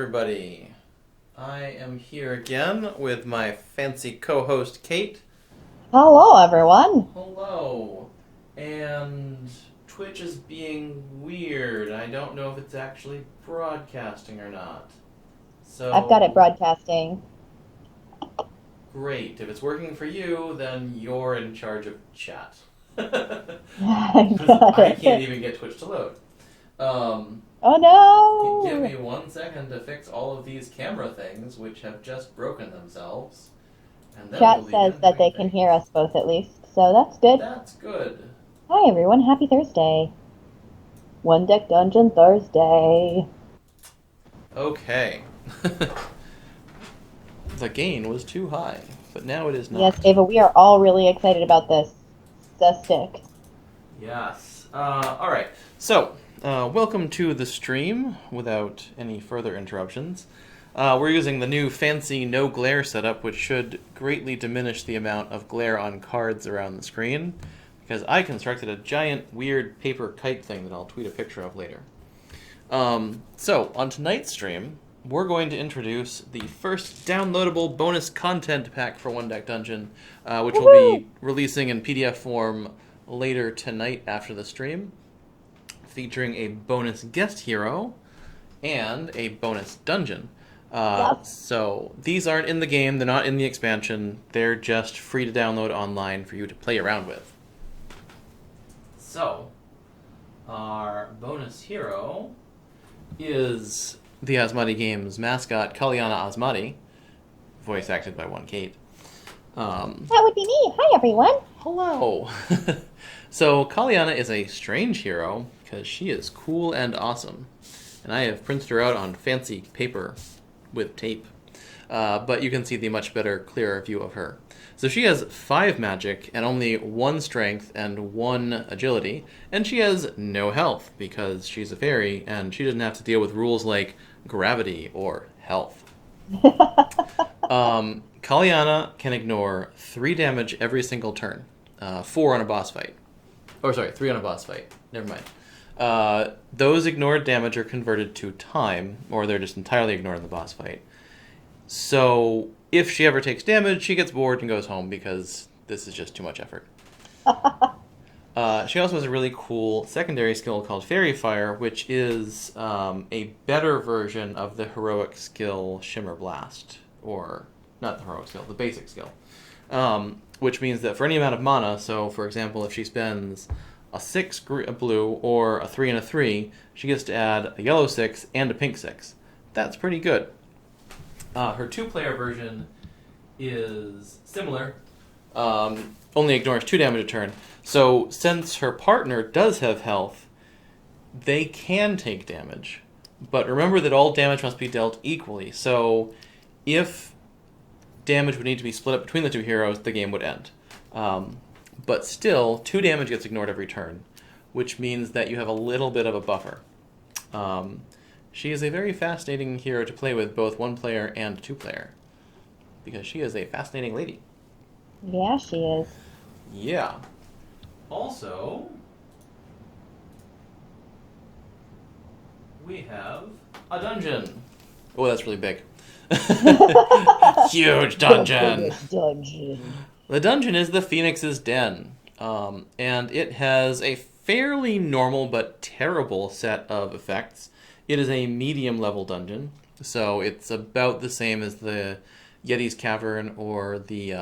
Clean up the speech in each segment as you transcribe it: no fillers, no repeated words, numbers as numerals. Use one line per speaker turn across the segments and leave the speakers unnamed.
everybody. I am here again with my fancy co-host, Kate.
Hello, everyone.
Hello. And Twitch is being weird. I don't know if it's actually broadcasting or not. So
I've got it broadcasting.
great. If it's working for you, then you're in charge of chat.
I
Because
got
I can't
it.
even get Twitch to load.
Oh
Give
no!
me 1 second to fix all of these camera things, which have just broken themselves. And then we'll
Chat says
begin
that
doing
they can hear
things.
us both at least, so that's good.
That's good.
Hi, everyone. Happy Thursday. One Deck Dungeon Thursday.
Okay. The gain was too high, but now it is
Yes,
not.
Ava, we are all really excited about this. Stick.
Yes. Alright. So, welcome to the stream without any further interruptions. We're using the new fancy no glare setup, which should greatly diminish the amount of glare on cards around the screen, because I constructed a giant weird paper kite thing that I'll tweet a picture of later. So, on tonight's stream, we're going to introduce the first downloadable bonus content pack for One Deck Dungeon, which
Woohoo!
will be releasing in PDF form later tonight after the stream, featuring a bonus guest hero and a bonus dungeon.
Yes.
So these aren't in the game, they're not in the expansion, they're just free to download online for you to play around with. So, our bonus hero is the Asmadi game's mascot, Kiana Asmadi, voice acted by one Kate.
That would be me. Hi, everyone.
Hello! So, Kiana is a strange hero because she is cool and awesome. And I have printed her out on fancy paper with tape. But you can see the much better, clearer view of her. So she has 5 magic and only 1 strength and 1 agility, and she has no health because she's a fairy and she doesn't have to deal with rules like gravity or health. Kalyana can ignore 3 damage every single turn, 4 on a boss fight. Or sorry, 3 on a boss fight. Never mind. Those ignored damage are converted to time, or they're just entirely ignored in the boss fight. So, if she ever takes damage, she gets bored and goes home because this is just too much effort. She also has a really cool secondary skill called Fairy Fire, which is a better version of the heroic skill Shimmer Blast. Or, not the heroic skill, the basic skill. Which means that for any amount of mana, so for example, if she spends a 6 blue or a 3 and a 3, she gets to add a yellow 6 and a pink 6. That's pretty good. Her 2-player version is similar, only ignores 2 damage a turn. So since her partner does have health, they can take damage. But remember that all damage must be dealt equally. So if damage would need to be split up between the 2 heroes, the game would end. But still, 2 damage gets ignored every turn, which means that you have a little bit of a buffer. She is a very fascinating hero to play with, both 1-player and 2-player, because she is a fascinating lady.
Yeah, she is.
Yeah. Also, we have a dungeon. Oh, that's really big. Huge dungeon!
Dungeon.
The dungeon is the Phoenix's Den, and it has a fairly normal but terrible set of effects. It is a medium-level dungeon, so it's about the same as the Yeti's Cavern or the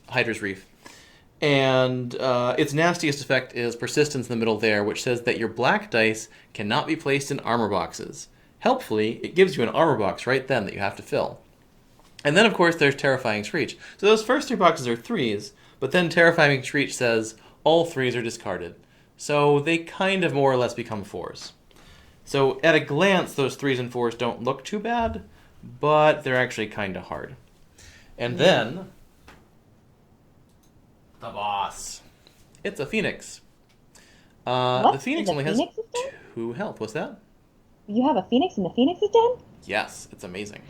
Hydra's Reef. And its nastiest effect is Persistence in the middle there, which says that your black dice cannot be placed in armor boxes. Helpfully, it gives you an armor box right then that you have to fill. And then, of course, there's Terrifying Screech. So those first 3 boxes are 3s, but then Terrifying Screech says all 3s are discarded. So they kind of more or less become 4s. So at a glance, those 3s and 4s don't look too bad, but they're actually kind of hard. And then, the boss. It's a Phoenix. The Phoenix only has 2 health. What's that?
You have a Phoenix in the Phoenix's Den?
Yes, it's amazing.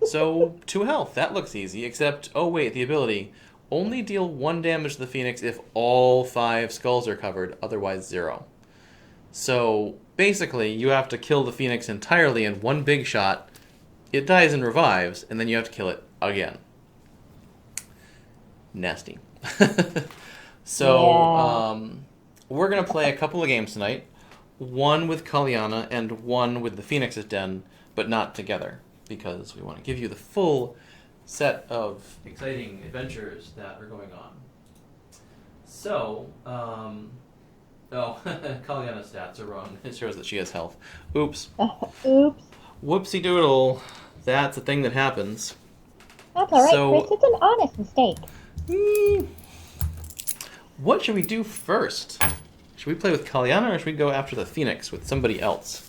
So, 2 health. That looks easy, except, oh wait, the ability. Only deal 1 damage to the Phoenix if all 5 skulls are covered, otherwise 0. So, basically, you have to kill the Phoenix entirely in one big shot. It dies and revives, and then you have to kill it again. Nasty. So, we're going to play a couple of games tonight. One with Kiana and one with the Phoenix's Den, but not together, because we want to give you the full set of exciting adventures that are going on. So, Kiana's stats are wrong. It shows that she has health. Oops.
Oops.
Whoopsie doodle. That's a thing that happens.
That's all right, Chris. It's an honest mistake.
What should we do first? Should we play with Kiana or should we go after the Phoenix with somebody else?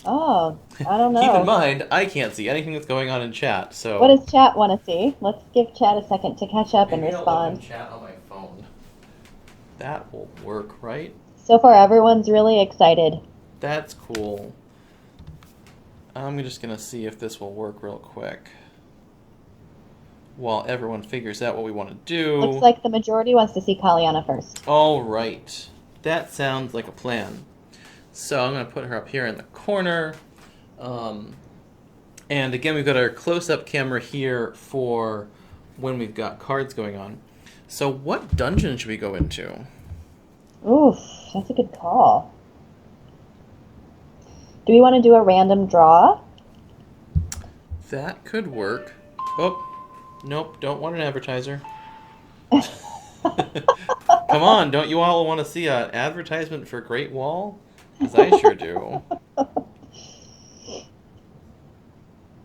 Oh, I don't know.
Keep in mind, I can't see anything that's going on in chat, so...
What does chat want to see? Let's give chat a second to catch up and
Maybe
respond.
I'll open chat on my phone. That will work, right?
So far, everyone's really excited.
That's cool. I'm just going to see if this will work real quick. While everyone figures out what we want to do.
Looks like the majority wants to see Kiana first.
All right. That sounds like a plan. So I'm going to put her up here in the corner. And again, we've got our close-up camera here for when we've got cards going on. So what dungeon should we go into?
Oof, that's a good call. Do we want to do a random draw?
That could work. Oh, nope, don't want an advertiser. Come on, don't you all want to see an advertisement for Great Wall? Because I sure do.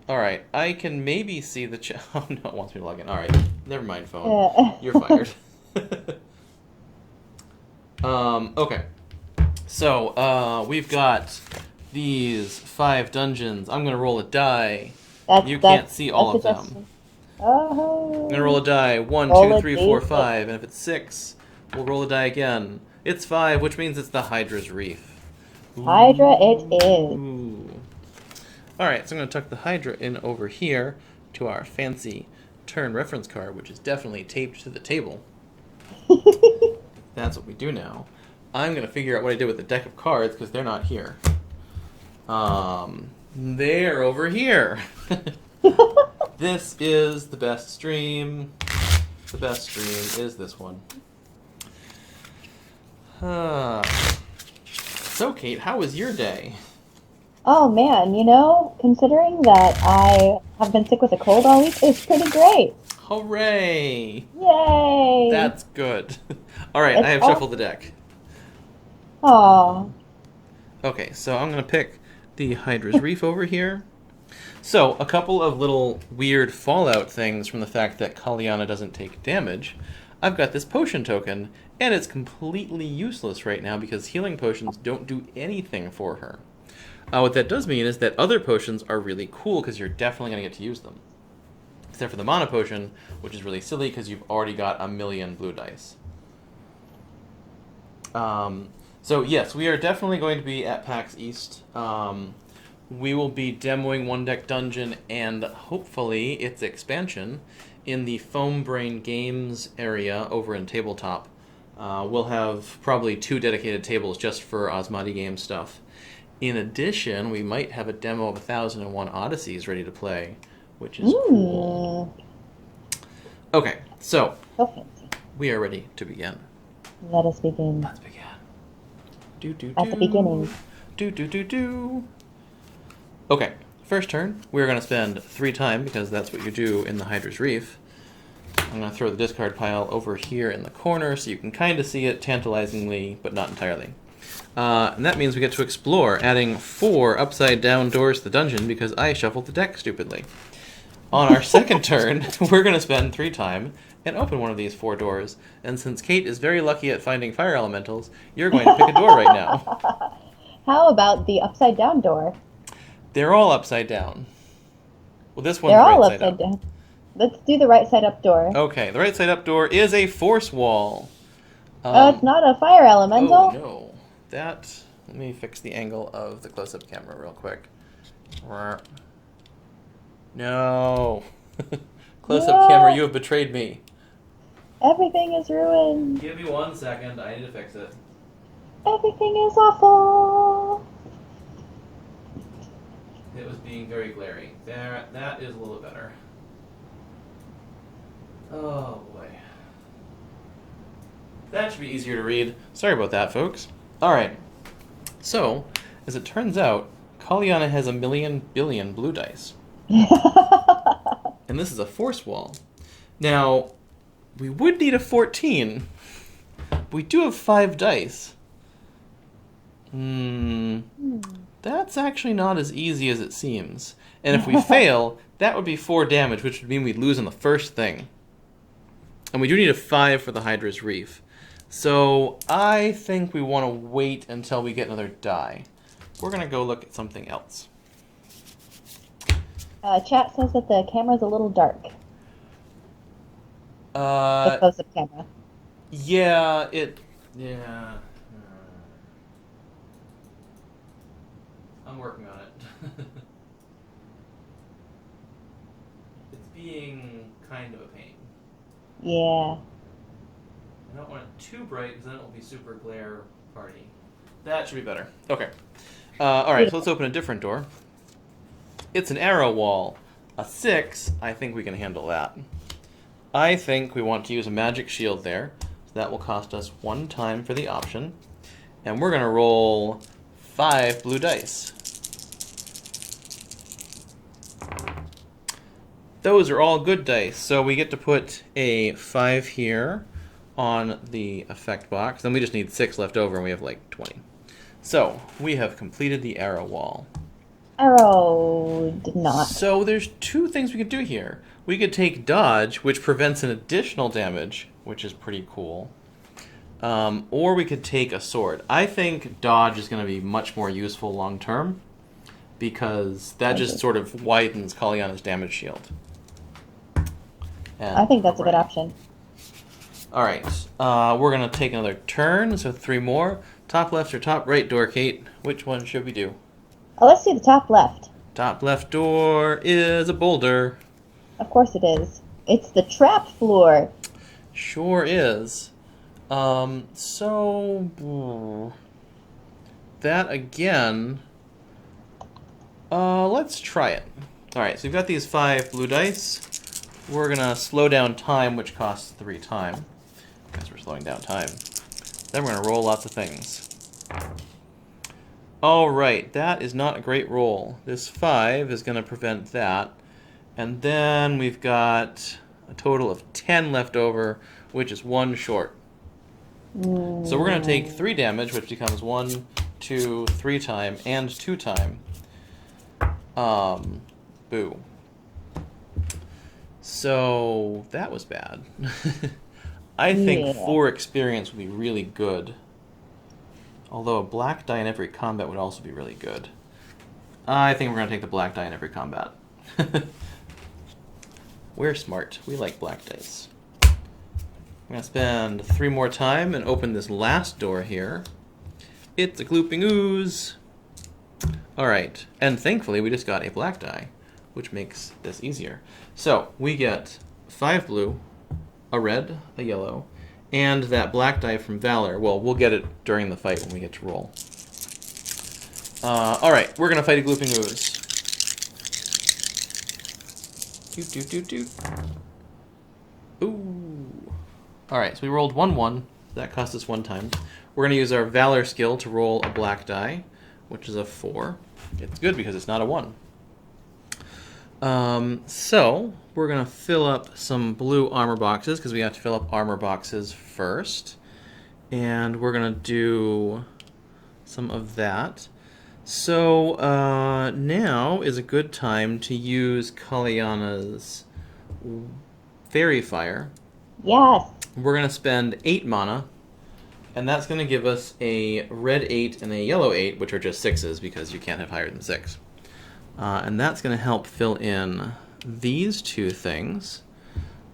Alright, I can maybe see the chat. Oh no, it wants me to log in. Alright, never mind, phone. You're fired. Okay. So, we've got these 5 dungeons. I'm going to roll a die. You can't see all of them.
Oh.
I'm going to roll a die. 1, 2, 3, 4, 5. And if it's 6, we'll roll a die again. It's 5, which means it's the Hydra's Reef.
Hydra it is.
Ooh. Alright, so I'm going to tuck the Hydra in over here to our fancy turn reference card, which is definitely taped to the table. That's what we do now. I'm going to figure out what I did with the deck of cards, because they're not here. They're over here. This is the best stream. The best stream is this one. So, Kate, how was your day?
Oh man, considering that I have been sick with a cold all week, it's pretty great.
Hooray!
Yay!
That's good. Alright, I have shuffled the deck.
Aww.
Okay, so I'm going to pick the Hydra's Reef over here. So, a couple of little weird fallout things from the fact that Kiana doesn't take damage. I've got this potion token, and it's completely useless right now because healing potions don't do anything for her. What that does mean is that other potions are really cool because you're definitely going to get to use them. Except for the mana potion, which is really silly because you've already got a million blue dice. So yes, we are definitely going to be at PAX East. We will be demoing One Deck Dungeon and hopefully its expansion in the Foam Brain Games area over in Tabletop. We'll have probably 2 dedicated tables just for Asmadi game stuff. In addition, we might have a demo of 1001 Odysseys ready to play, which is cool. Okay, so we are ready to begin.
Let us begin.
Let's begin.
At the beginning.
Okay, first turn, we're going to spend 3 time, because that's what you do in the Hydra's Reef. I'm going to throw the discard pile over here in the corner so you can kind of see it tantalizingly, but not entirely. And that means we get to explore, adding 4 upside down doors to the dungeon because I shuffled the deck stupidly. On our second turn, we're going to spend 3 time and open one of these 4 doors. And since Kate is very lucky at finding fire elementals, you're going to pick a door right now.
How about the upside down door?
They're all upside down. Well, this one's
They're all
right side
upside
up.
down. Let's do the right side up door.
Okay, the right side up door is a force wall.
It's not a fire elemental?
Oh, no. Let me fix the angle of the close-up camera real quick. No. Close-up camera, you have betrayed me.
Everything is ruined.
Give me 1 second, I need to fix it.
Everything is awful.
It was being very glary. There, that is a little better. Oh boy. That should be easier to read. Sorry about that, folks. Alright. So, as it turns out, Kalyana has 1,000,000,000,000 blue dice. And this is a force wall. Now, we would need a 14. But we do have 5 dice. That's actually not as easy as it seems. And if we fail, that would be 4 damage, which would mean we'd lose on the first thing. And we do need a 5 for the Hydra's Reef. So I think we want to wait until we get another die. We're going to go look at something else.
Chat says that the camera's a little dark. The close-up camera.
Yeah. I'm working on it. It's being kind of a pain.
Yeah.
I don't want it too bright because then it will be super glare party. That should be better. Okay. Alright, so let's open a different door. It's an arrow wall. A 6, I think we can handle that. I think we want to use a magic shield there. So that will cost us 1 time for the option. And we're going to roll 5 blue dice. Those are all good dice, so we get to put a 5 here on the effect box. Then we just need 6 left over, and we have like 20. So, we have completed the arrow wall.
Arrow did not.
So there's 2 things we could do here. We could take dodge, which prevents an additional damage, which is pretty cool. Or we could take a sword. I think dodge is going to be much more useful long term, because that just sort of widens Kalyana's damage shield. And
I think that's a good option.
Alright, we're going to take another turn, so 3 more. Top left or top right door, Kate? Which one should we do?
Oh, let's do the top left.
Top left door is a boulder.
Of course it is. It's the trap floor.
Sure is. That again, let's try it. Alright, so we've got these 5 blue dice. We're going to slow down time, which costs 3 time. Because we're slowing down time. Then we're going to roll lots of things. Alright, that is not a great roll. This 5 is going to prevent that. And then we've got a total of 10 left over, which is 1 short. So we're going to take 3 damage, which becomes 1, 2, 3 time, and 2 time. Boo. So, that was bad. I think 4 experience would be really good. Although a black die in every combat would also be really good. I think we're going to take the black die in every combat. We're smart. We like black dice. I'm going to spend 3 more time and open this last door here. It's a glooping ooze. Alright, and thankfully we just got a black die, which makes this easier. So, we get 5 blue, a red, a yellow, and that black die from Valor. Well, we'll get it during the fight when we get to roll. Alright, we're going to fight a glooping ooze. Doot, doot, doot, doot. Ooh. Alright, so we rolled 1-1. That cost us 1 time. We're going to use our Valor skill to roll a black die, which is a 4. It's good because it's not a 1. So, we're going to fill up some blue armor boxes, because we have to fill up armor boxes first. And we're going to do some of that. So, now is a good time to use Kalyana's Fairy Fire.
Yes.
We're going to spend 8 mana, and that's going to give us a red 8 and a yellow 8, which are just 6s because you can't have higher than 6. And that's going to help fill in these 2 things.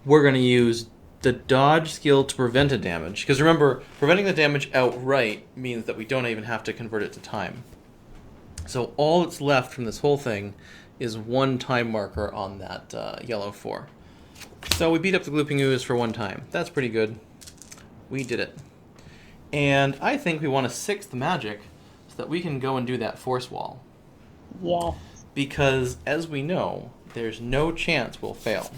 We're going to use the dodge skill to prevent a damage, because remember, preventing the damage outright means that we don't even have to convert it to time. So all that's left from this whole thing is 1 time marker on that yellow 4. So we beat up the glooping ooze for 1 time. That's pretty good. We did it. And I think we want a 6th magic so that we can go and do that force wall.
Yes.
because, as we know, there's no chance we'll fail.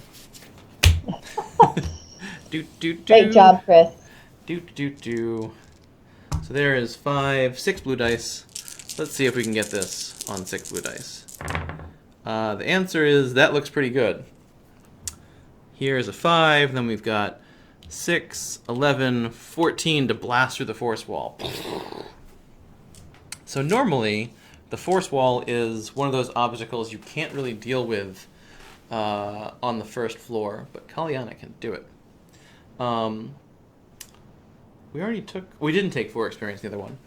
Great job, Chris.
So there is 6 blue dice. Let's see if we can get this on 6 blue dice. The answer is that looks pretty good. Here's a 5, then we've got 6, 11, 14 to blast through the force wall. So normally, the force wall is one of those obstacles you can't really deal with on the first floor, but Kiana can do it. We didn't take 4 experience, the other one.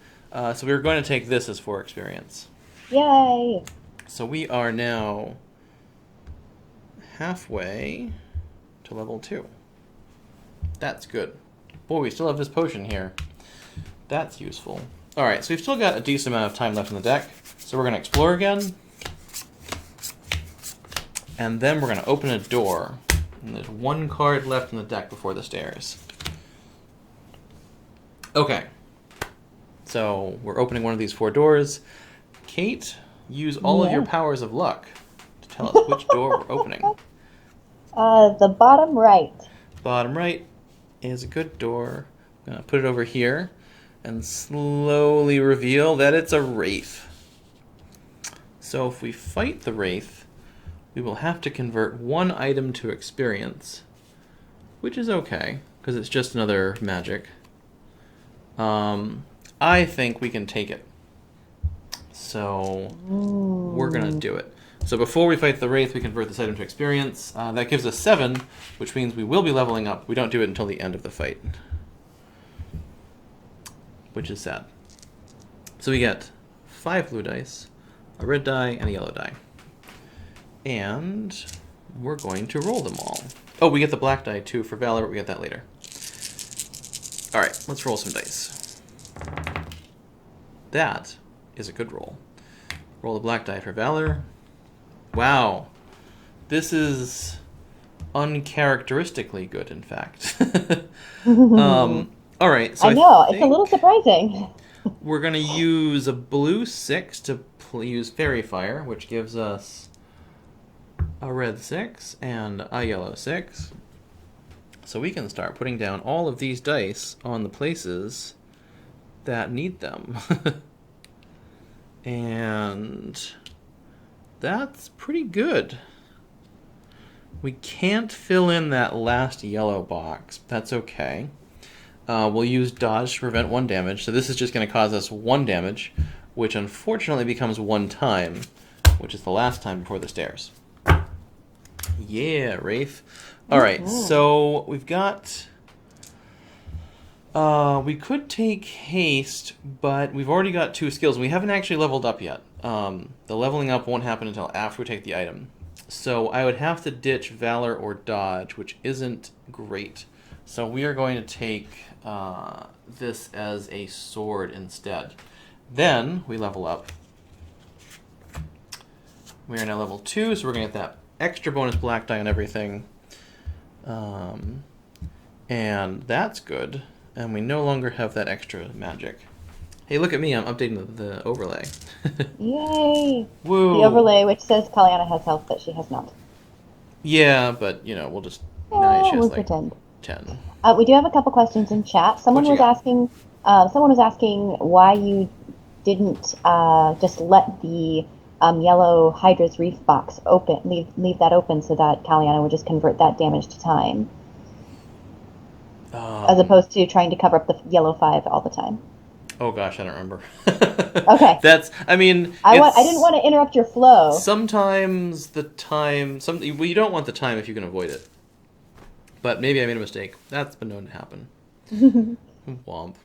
So we were going to take this as 4 experience.
Yay!
So we are now halfway to level 2. That's good. Boy, we still have this potion here. That's useful. Alright, so we've still got a decent amount of time left in the deck. So we're going to explore again. And then we're going to open a door. And there's 1 card left in the deck before the stairs. Okay. So we're opening one of these 4 doors. Kate, use all of your powers of luck to tell us which door we're opening.
The bottom right.
Bottom right is a good door. I'm going to put it over here and slowly reveal that it's a wraith. So if we fight the wraith, we will have to convert 1 item to experience, which is okay, because it's just another magic. I think we can take it. So we're going to do it. So before we fight the wraith, we convert this item to experience. That gives us 7, which means we will be leveling up. We don't do it until the end of the fight, which is sad. So we get 5 blue dice, a red die, and a yellow die. And we're going to roll them all. Oh, we get the black die too for Valor, but we get that later. Alright, let's roll some dice. That is a good roll. Roll the black die for Valor. Wow. This is uncharacteristically good, in fact. Alright, so
I know, it's a little surprising.
We're going to use a blue 6 to use Fairy Fire, which gives us a red 6 and a yellow 6. So we can start putting down all of these dice on the places that need them. And that's pretty good. We can't fill in that last yellow box. That's okay. We'll use dodge to prevent 1 damage. So this is just going to cause us 1 damage, which unfortunately becomes 1 time, which is the last time before the stairs. Yeah, Wraith. Alright, so we've got... we could take haste, but we've already got 2 skills, and we haven't actually leveled up yet. The leveling up won't happen until after we take the item. So I would have to ditch Valor or Dodge, which isn't great. So we are going to take this as a sword instead. Then we level up. We are now level 2, so we're going to get that extra bonus black die on everything. And that's good. And we no longer have that extra magic. Hey, look at me, I'm updating the overlay.
Yay!
Woo!
The overlay which says Kiana has health, but she has not.
Yeah, but, you know, we'll just...
Oh,
she has
we'll
like
pretend.
10.
We do have a couple questions in chat. Someone was asking why you didn't just let the yellow Hydra's Reef box open, leave that open so that Kiana would just convert that damage to time. As opposed to trying to cover up the yellow 5 all the time.
Oh gosh, I don't remember.
Okay.
That's, I mean...
I didn't want to interrupt your flow.
Sometimes the time... well, you don't want the time if you can avoid it. But maybe I made a mistake. That's been known to happen. Womp.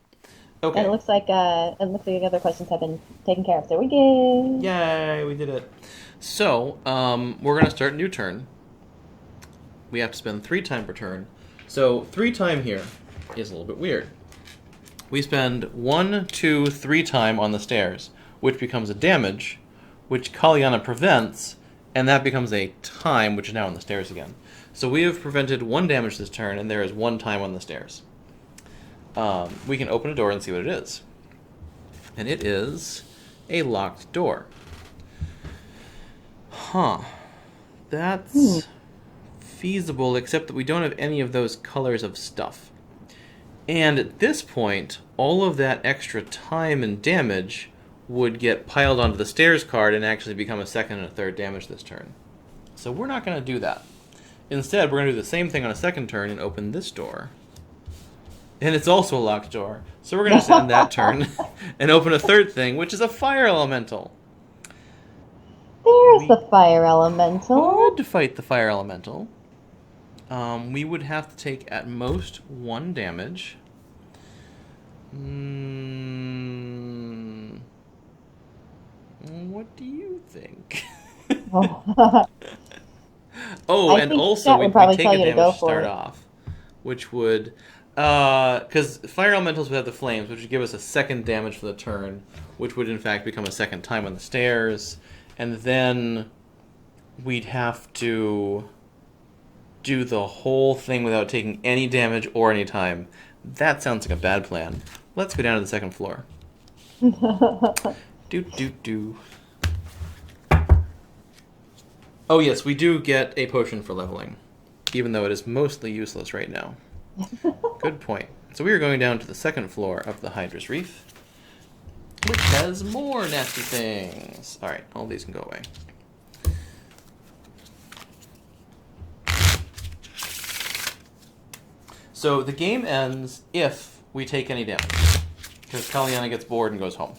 Okay.
And it looks like the other questions have been taken care of. There we go.
Yay, we did it. So, we're going to start a new turn. We have to spend 3 time per turn. So 3 time here is a little bit weird. We spend 1, 2, 3 time on the stairs, which becomes a damage, which Kiana prevents, and that becomes a time, which is now on the stairs again. So we have prevented 1 damage this turn, and there is 1 time on the stairs. We can open a door and see what it is. And it is a locked door. That's feasible, except that we don't have any of those colors of stuff. And at this point, all of that extra time and damage would get piled onto the stairs card and actually become a second and a third damage this turn. So we're not going to do that. Instead, we're going to do the same thing on a second turn and open this door. And it's also a locked door. So we're going to end that turn and open a third thing, which is a fire elemental.
There's the fire elemental.
Could fight the fire elemental. We would have to take at most 1 damage. What do you think? And also we take a damage to start off, which would, because fire elementals would have the flames, which would give us a second damage for the turn, which would in fact become a second time on the stairs, and then we'd have to do the whole thing without taking any damage or any time. That sounds like a bad plan. Let's go down to the second floor. Do. Oh yes, we do get a potion for leveling, even though it is mostly useless right now. Good point. So we are going down to the second floor of the Hydra's Reef, which has more nasty things. Alright, all these can go away. So the game ends if we take any damage, because Kiana gets bored and goes home.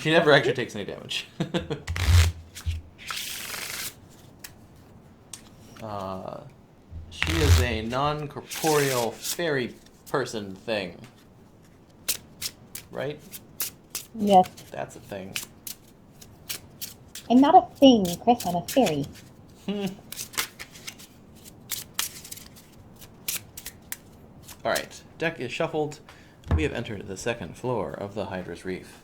She never actually takes any damage. She is a non-corporeal fairy person thing. Right?
Yes.
That's a thing.
I'm not a thing, Chris. I'm a fairy.
Alright, deck is shuffled. We have entered the second floor of the Hydra's Reef.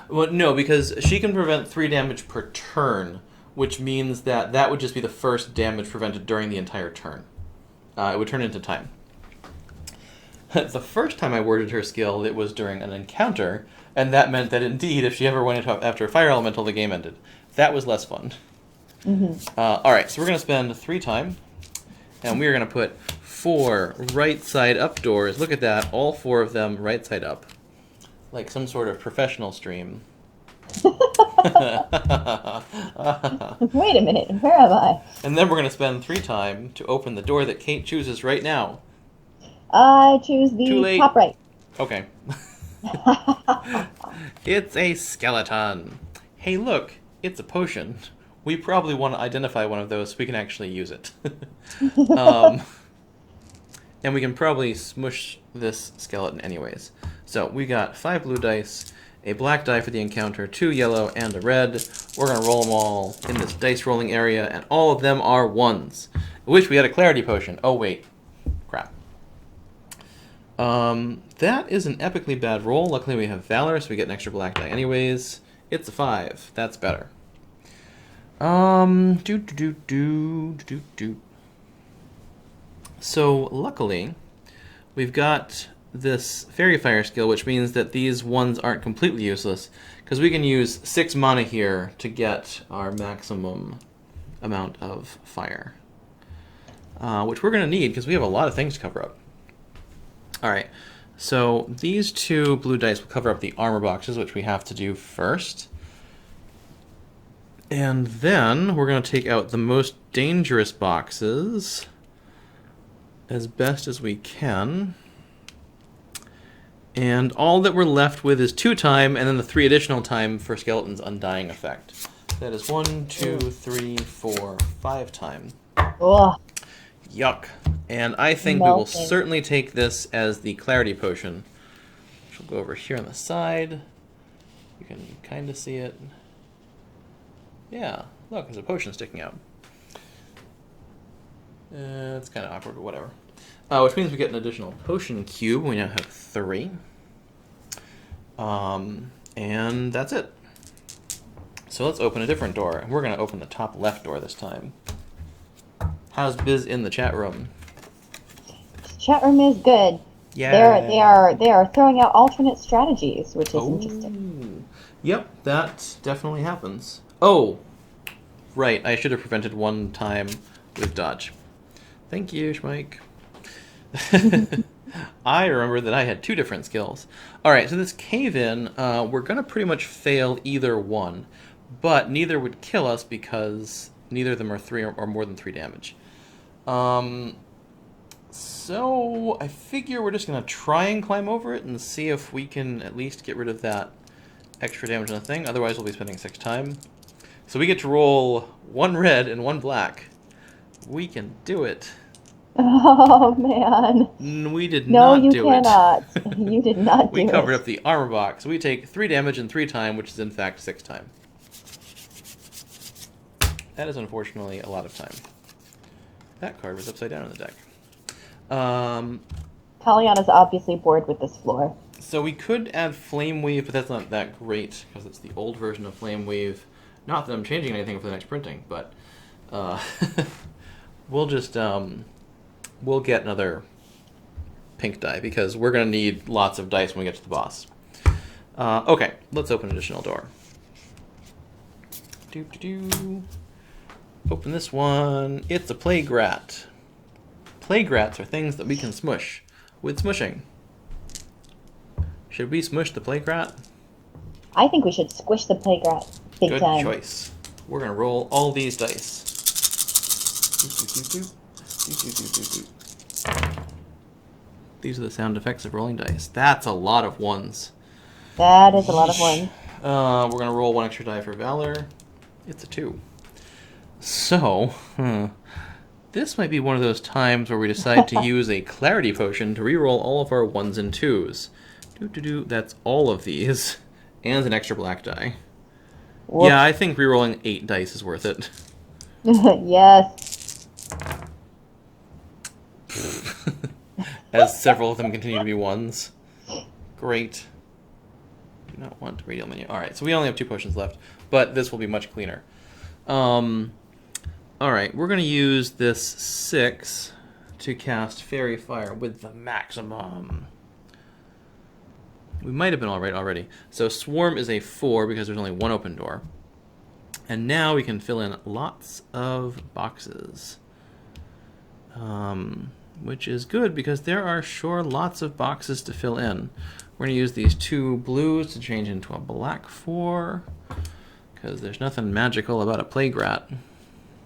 Well, no, because she can prevent 3 damage per turn, which means that that would just be the first damage prevented during the entire turn. It would turn into time. The first time I worded her skill, it was during an encounter, and that meant that indeed, if she ever went into after a fire elemental, the game ended. That was less fun. Alright, so we're going to spend 3 time, and we are going to put 4 right side up doors. Look at that, all 4 of them right side up. Like some sort of professional stream.
Wait a minute, where am I?
And then we're going to spend 3 time to open the door that Kate chooses right now.
I choose the top right.
Okay. It's a skeleton. Hey, look, it's a potion. We probably want to identify one of those so we can actually use it. And we can probably smush this skeleton anyways. So we got 5 blue dice, a black die for the encounter, 2 yellow, and a red. We're going to roll them all in this dice rolling area, and all of them are 1s. I wish we had a clarity potion. Oh, wait. Crap. That is an epically bad roll. Luckily we have Valor, so we get an extra black die anyways. It's a 5. That's better. So, luckily, we've got this Fairy Fire skill, which means that these 1s aren't completely useless, because we can use 6 mana here to get our maximum amount of fire. Which we're going to need, because we have a lot of things to cover up. Alright, so these 2 blue dice will cover up the armor boxes, which we have to do first. And then we're going to take out the most dangerous boxes as best as we can. And all that we're left with is 2 time, and then the 3 additional time for Skeleton's Undying effect. That is 1, 2, 3, 4, 5 time.
Ugh.
Yuck. And I think we will certainly take this as the Clarity Potion. Which will go over here on the side. You can kind of see it. Yeah, look, there's a potion sticking out. It's kind of awkward, but whatever. Which means we get an additional potion cube. We now have 3. And that's it. So let's open a different door. And we're going to open the top left door this time. How's Biz in the chat room?
Chat room is good.
Yeah.
They are throwing out alternate strategies, which is interesting.
Yep, that definitely happens. Oh, right. I should have prevented one time with dodge. Thank you, Schmike. I remember that I had two different skills. Alright, so this cave-in, we're going to pretty much fail either one. But neither would kill us because neither of them are 3 or more than 3 damage. So I figure we're just going to try and climb over it and see if we can at least get rid of that extra damage on the thing. Otherwise we'll be spending 6 time. So we get to roll 1 red and 1 black. We can do it.
Oh, man.
We did
No,
not
you
do
cannot.
it.
You did not do
We
it.
covered up the armor box. We take 3 damage and 3 time, which is in fact 6 time. That is unfortunately a lot of time. That card was upside down in the deck.
Kaliana's obviously bored with this floor.
So we could add Flame Weave, but that's not that great because it's the old version of Flame Weave. Not that I'm changing anything for the next printing, but we'll just we'll get another pink die because we're going to need lots of dice when we get to the boss. Okay, let's open an additional door. Open this one. It's a Plague Rat. Plague Rats are things that we can smush with smushing. Should we smush the Plague Rat?
I think we should squish the Plague Rat big
Good
time.
choice. We're going to roll all these dice. These are the sound effects of rolling dice. That's a lot of ones.
That is a lot of ones.
We're going to roll 1 extra die for Valor. It's a 2. So, this might be one of those times where we decide to use a Clarity Potion to reroll all of our 1s and 2s. That's all of these. And an extra black die. Whoops. Yeah, I think rerolling 8 dice is worth it.
Yes.
As several of them continue to be 1s. Great. Do not want to radial menu. Alright, so we only have 2 potions left, but this will be much cleaner. Alright, we're going to use this 6 to cast Fairy Fire with the maximum. We might have been alright already. So Swarm is a 4 because there's only 1 open door. And now we can fill in lots of boxes. Which is good because there are sure lots of boxes to fill in. We're going to use these 2 blues to change into a black 4. Because there's nothing magical about a Plague Rat.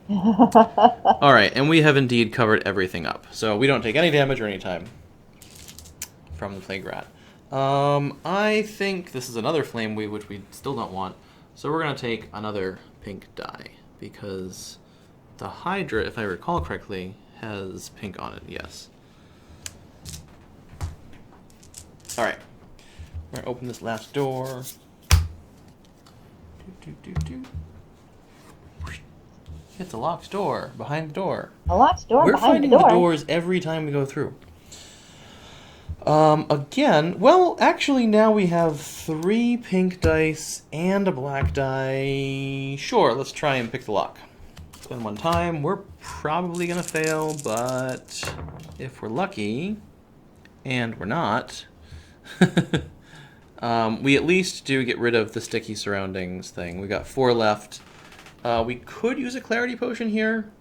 Alright, and we have indeed covered everything up. So we don't take any damage or any time from the Plague Rat. I think this is another Flame Weave, which we still don't want. So we're going to take another pink die. Because the Hydra, if I recall correctly, has pink on it, yes. Alright. We're going to open this last door. It's a locked door behind the door.
A locked door
We're
behind the
finding
door.
the doors every time we go through. Again, well, actually now we have 3 pink dice and a black die. Sure, let's try and pick the lock. Spend 1 time. We're probably going to fail, but if we're lucky, and we're not, we at least do get rid of the sticky surroundings thing. We got 4 left. We could use a Clarity Potion here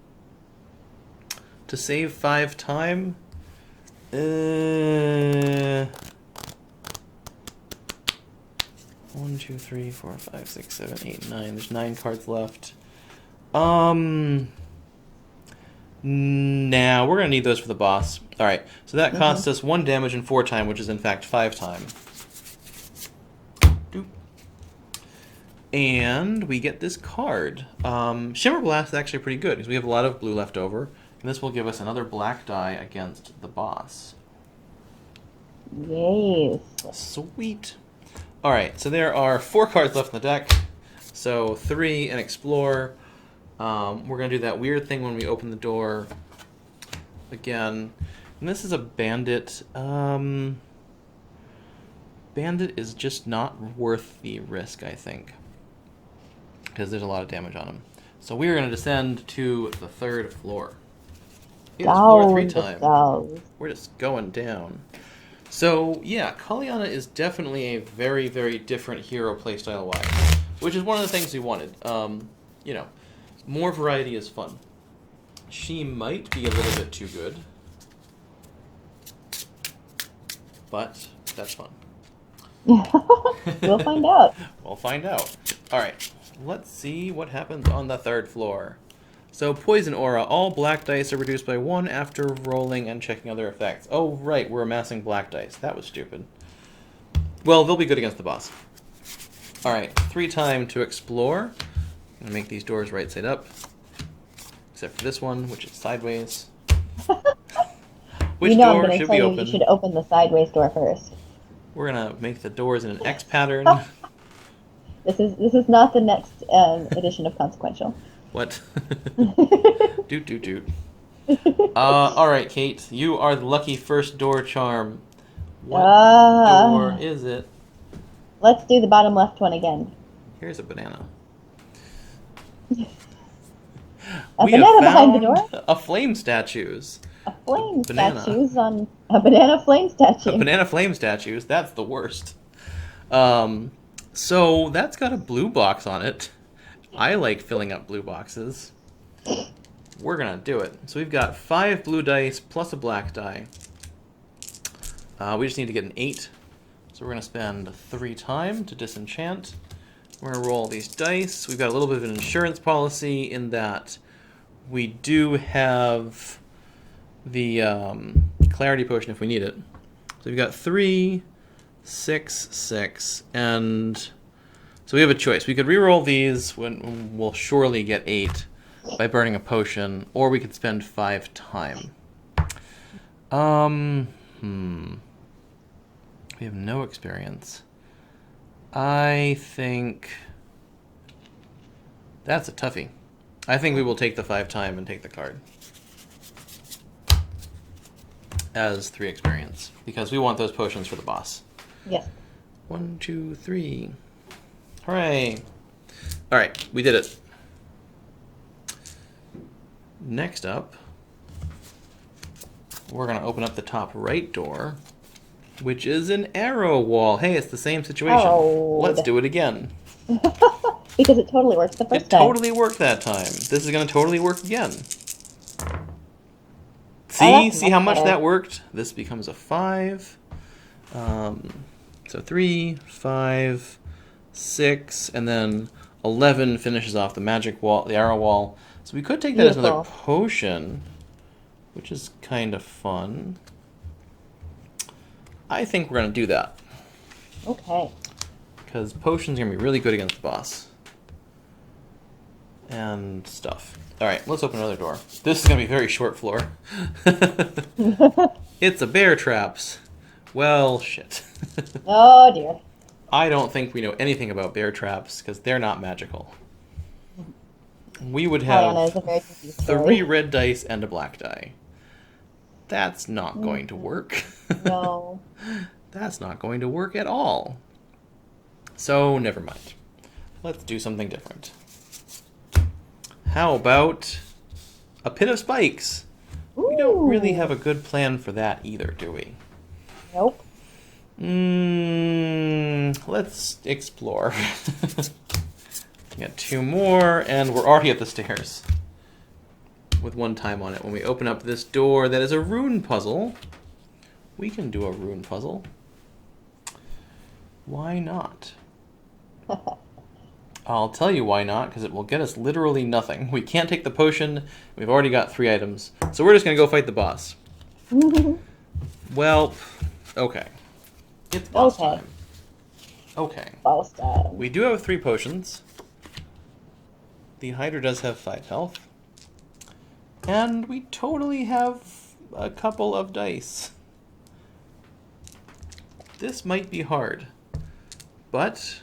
to save 5 time. 1, 2, 3, 4, 5, 6, 7, 8, 9. There's 9 cards left. Now we're gonna need those for the boss. All right, so that costs us 1 damage and 4 time, which is in fact 5 time. Doop. And we get this card. Shimmer Blast is actually pretty good because we have a lot of blue left over. And this will give us another black die against the boss.
Yes.
Sweet. Alright, so there are 4 cards left in the deck. So 3 and Explore. We're going to do that weird thing when we open the door again. And this is a Bandit. Bandit is just not worth the risk, I think. Because there's a lot of damage on him. So we are going to descend to the 3rd floor. It is floor 3 time. We're just going down. So, yeah, Kalyana is definitely a very, very different hero playstyle-wise, which is one of the things we wanted. You know, more variety is fun. She might be a little bit too good, but that's fun.
We'll find out.
We'll find out. All right, let's see what happens on the third floor. So, Poison Aura. All black dice are reduced by 1 after rolling and checking other effects. Oh, right, we're amassing black dice. That was stupid. Well, they'll be good against the boss. All right, 3 time to explore. I'm going to make these doors right side up. Except for this one, which is sideways. Which
you know
door
I'm going to
should
tell
we
you
open?
you should open the sideways door first.
We're going to make the doors in an X pattern.
This is not the next edition of Consequential.
What? Doot, doot, doot. All right, Kate. You are the lucky first door charm. What door is it?
Let's do the bottom left one again.
Here's a banana.
A
We
banana
have
behind the
found
door?
a flame statues.
A flame
banana.
statues on a banana flame statue.
A banana flame statues. That's the worst. So that's got a blue box on it. I like filling up blue boxes. We're gonna do it. So we've got 5 blue dice plus a black die. We just need to get an 8. So we're gonna spend 3 time to disenchant. We're gonna roll these dice. We've got a little bit of an insurance policy in that we do have the clarity potion if we need it. So we've got 3, 6, 6, and so we have a choice. We could reroll these when we'll surely get 8 by burning a potion, or we could spend 5 time. We have no experience. I think that's a toughie. I think we will take the 5 time and take the card as 3 experience because we want those potions for the boss.
Yes.
1, 2, 3. Hooray! All right, we did it. Next up, we're gonna open up the top right door, which is an arrow wall. Hey, it's the same situation.
Oh.
Let's do it again.
Because it totally worked the first
It
time.
totally worked that time. This is going to totally work again. See how much that worked? This becomes a 5. So 3, 5, 6, and then 11 finishes off the magic wall, the arrow wall. So we could take that as another potion, which is kind of fun. I think we're going to do that.
Okay.
Because potions are going to be really good against the boss. And stuff. Alright, let's open another door. This is going to be a very short floor. It's a bear traps. Well, shit.
Oh, dear.
I don't think we know anything about bear traps, because they're not magical. We would have 3 red dice and a black die. That's not going to work.
No.
That's not going to work at all. So, never mind. Let's do something different. How about a pit of spikes?
Ooh.
We don't really have a good plan for that either, do we?
Nope.
Let's explore. We got 2 more, and we're already at the stairs. With 1 time on it. When we open up this door that is a rune puzzle, we can do a rune puzzle. Why not? I'll tell you why not, because it will get us literally nothing. We can't take the potion. We've already got 3 items. So we're just going to go fight the boss. Well, okay. It's boss time. Okay.
Boss time.
We do have 3 potions. The Hydra does have 5 health. And we totally have a couple of dice. This might be hard. But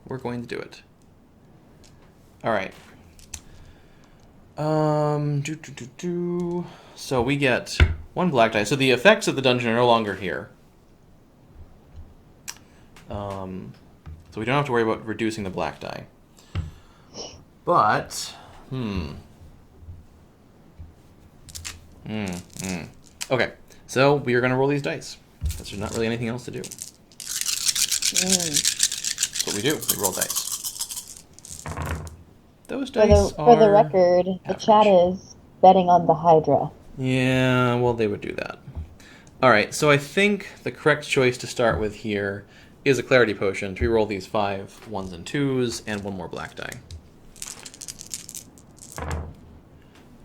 we're going to do it. Alright. So we get 1 black die. So the effects of the dungeon are no longer here. So we don't have to worry about reducing the black die. But, Okay, so we are going to roll these dice. because there's not really anything else to do. That's what we do. We roll dice. Those dice
For the record,
average.
the chat is betting on the Hydra.
Yeah, well, they would do that. All right, so I think the correct choice to start with here is a Clarity Potion to reroll these 5 1s and 2s and 1 more black die.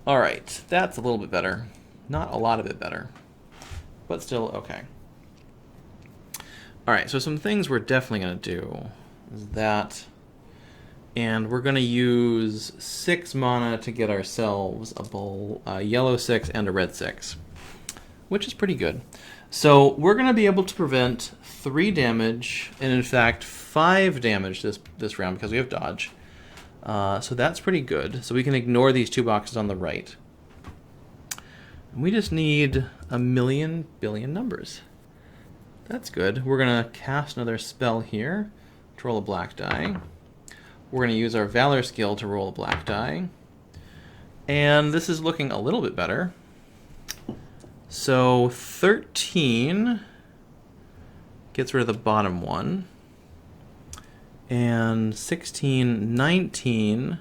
All right, that's a little bit better. Not a lot of it better, but still okay. All right, so some things we're definitely going to do is that, and we're going to use 6 mana to get ourselves a yellow 6 and a red 6, which is pretty good. So we're going to be able to prevent 3 damage, and in fact 5 damage this round because we have dodge. So that's pretty good. So we can ignore these 2 boxes on the right. We just need a million billion numbers. That's good. We're going to cast another spell here to roll a black die. We're going to use our Valor skill to roll a black die. And this is looking a little bit better. So 13 gets rid of the bottom one. And 16, 19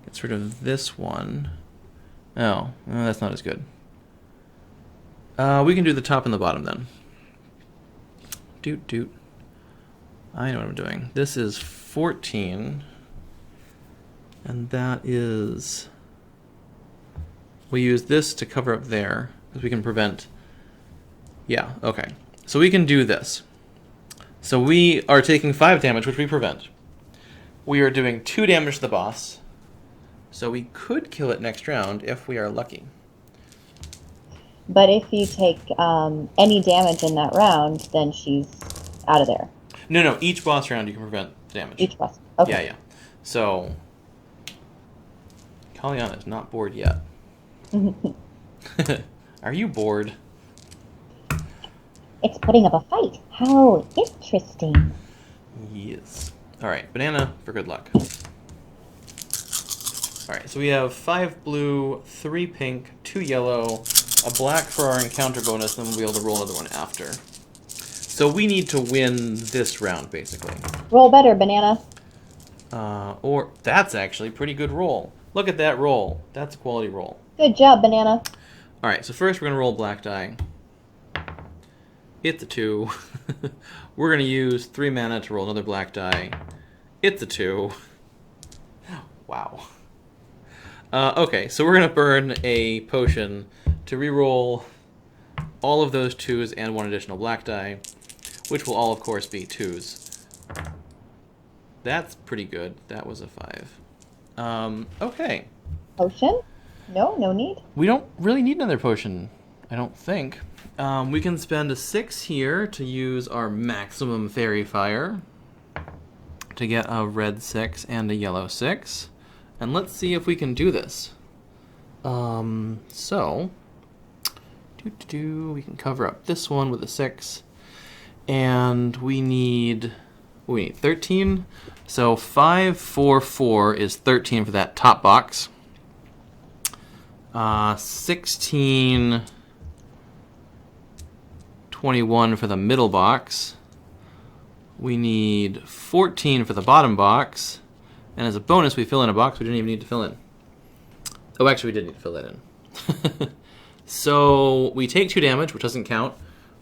gets rid of this one. Oh, that's not as good. We can do the top and the bottom then. Doot, doot. I know what I'm doing. This is 14. And that is... We use this to cover up there, because we can prevent... Yeah, okay. So we can do this. So we are taking 5 damage, which we prevent. We are doing 2 damage to the boss. So we could kill it next round if we are lucky.
But if you take any damage in that round, then she's out of there.
No. Each boss round you can prevent damage.
Each boss. Okay.
Yeah. So Kiana is not bored yet. Are you bored?
It's putting up a fight. How interesting.
Yes. All right, banana for good luck. All right, so we have 5 blue, 3 pink, 2 yellow, a black for our encounter bonus, and then we'll be able to roll another one after. So we need to win this round, basically.
Roll better, banana.
Or that's actually a pretty good roll. Look at that roll. That's a quality roll.
Good job, banana.
All right, so first we're going to roll black die. It's a 2. We're going to use 3 mana to roll another black die. It's a 2. Wow. Okay, so we're going to burn a potion to reroll all of those 2s and 1 additional black die, which will all, of course, be 2s. That's pretty good. That was a 5. Okay.
Potion? No need.
We don't really need another potion, I don't think. We can spend a 6 here to use our maximum fairy fire to get a red 6 and a yellow 6. And let's see if we can do this. So, we can cover up this one with a 6. And we need 13. So 5, 4, 4 is 13 for that top box. 16, 21 for the middle box. We need 14 for the bottom box. And as a bonus, we fill in a box we didn't even need to fill in. Oh, actually, we did need to fill that in. So we take 2 damage, which doesn't count.